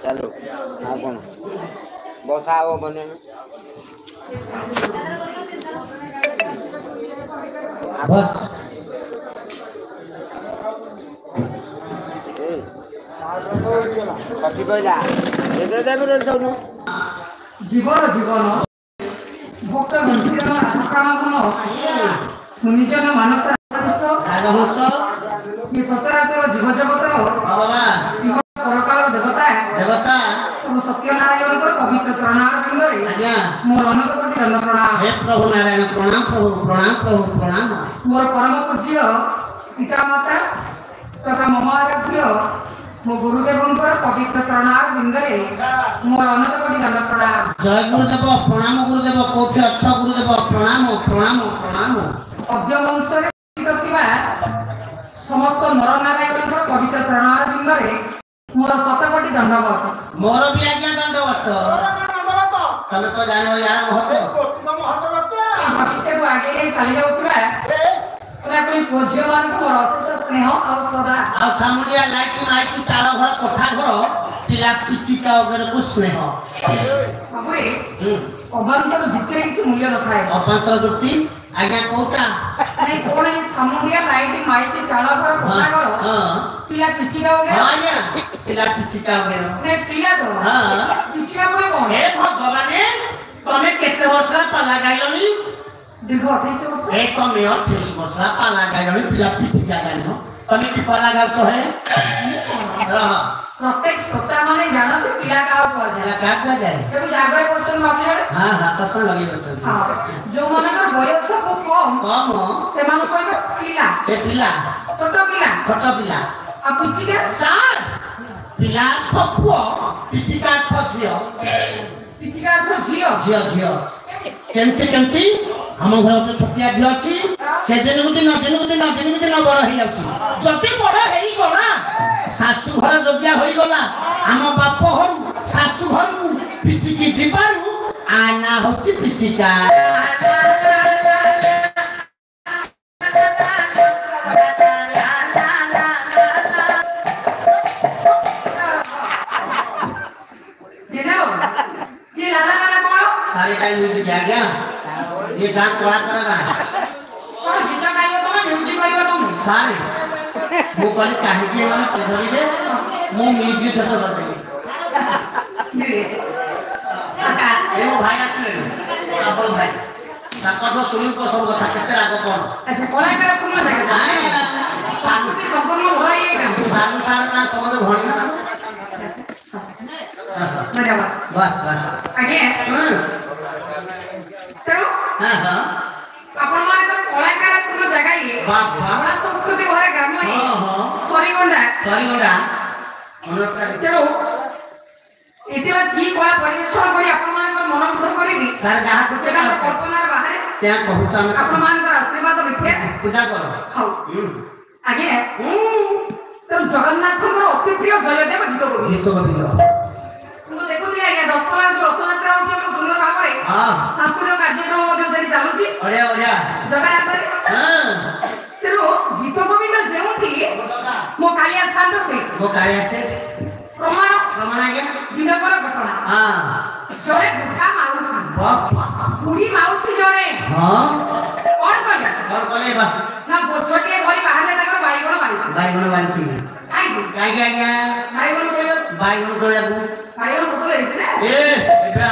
चलो बसा वो बने बस कथी कहला जीवन जीवन भक्त मंदिर आकाण निजन मानस ये सचराचर जीव जगत परकाल देवता देवता सत्यनारायण पवित्र चरणारविंदे मोर अनंत कोटि दंड प्रणाम। हे प्रभु नारायण प्रणाम प्रभु प्रणाम प्रभु प्रणाम। मोर परम पूज्य पिता माता तथा मम आराध्य मो गुरुदेवंकर पवित्र चरणारविंदे मोर अनंत कोटि दंड प्रणाम। जय गुरुदेव प्रणाम गुरुदेव कोठी अच्छा गुरुदेव प्रणाम प्रणाम प्रणाम। अद्य वंशरे समस्त नर नारायण पवित्र चरणारविंदे मोर शतकोटि दंडवत। मोर भी आज्ञा दंडवत। तमे तो जानो यार महत्व भविष्य को आगे ले चली जाउथबा तोरा कोई पोझियो मान को मोर अशेष स्नेह और सदा आ सामुलिया लाइकी माइकी चाल घर कोठा घर पिला पिचिका वगैरह को स्नेह बाबूरे अबांतर जिते किसी मूल्य रखाए अबांतर जुक्ति आज्ञा कोटा नहीं कोन सामुलिया लाइकी माइकी चाल घर कोठा घर पिला पिचिका वगैरह आज्ञा पिला पिचिका वगैरह ने पिला तो हां पिचिका बोले कोन हे भगवान तमे केते वर्ष पाला गाइलनी दीर्घ 28 वर्ष ए तमे 28 वर्ष पाला गाइलनी पिला पिचिका गाइनो तमे की पाला गाव तो है रह प्रत्येक श्रोता माने जानत पिला का को जाय का जाय जब जागर क्वेश्चन आपले हां हां प्रश्न लगी क्वेश्चन हां जो माने का बयस को कम से मान कोई पिला ए पिला छोट पिला आ पिचिका सर पिला थपुओ पिचिका थछियो पिचिका थछियो झियो झियो केमती हम घर तो छोटिया झियो अछि से दिन को दिन बड़ हे जाउछि जति बड़ हेई गला सासु घर जोग्या होई गला हम बाप घर सासु घर पिचिकी जिबारु आना होछि पिचिका सारे टाइम म्यूजिक आ गया ये गान कोड़ा करेगा कौन गीत गाइयो तो म्यूजिक गाइयो तुम सारे वो कल काहे के वाला पधरी दे मो म्यूजिक से सब दे ए भाई आसले अपन भाई ताका तो सुनी को सब कथा केते राग कोन अच्छा कोला करे पूर्ण जागा शांति संपूर्ण घर ये काम सानु सार का समझ घणी बस आगे तो हां हां अपन माने तो कलाकार पूर्ण जगह ये बड़ा संस्कृति भरे ग्राम ये सरीगोंडा चलो एतेबा की कला परिवेशन करी अपन माने को मनोमुग्ध करिबी सर जहां कुछ कल्पना बाहर क्या कहू हम अपन मान का आशीर्वाद रखे पूजा करो हां आगे तो जगन्नाथ को अति प्रिय जयदेव गीत करिलो देखो दिया या 10 जो रथयात्रा होची हम सुंदर भाबरे हां सांस्कृतिक कार्यक्रम मध्ये सेठी चालुची बढ़िया बढ़िया जगह आकर हां तेरो गीत गोविंद जेउठी मो कालिया शांत से प्रमाण आगे दिनकर घटना हां जरे बुढ़ा माउसी बुढ़ी माउसी जरे हां कोन कले बा ना छोटे भई बाहर तकर बाईगण बारी काई आज्ञा बाईगण कोया बाईगण कोया बाईगण कसले हे ना ए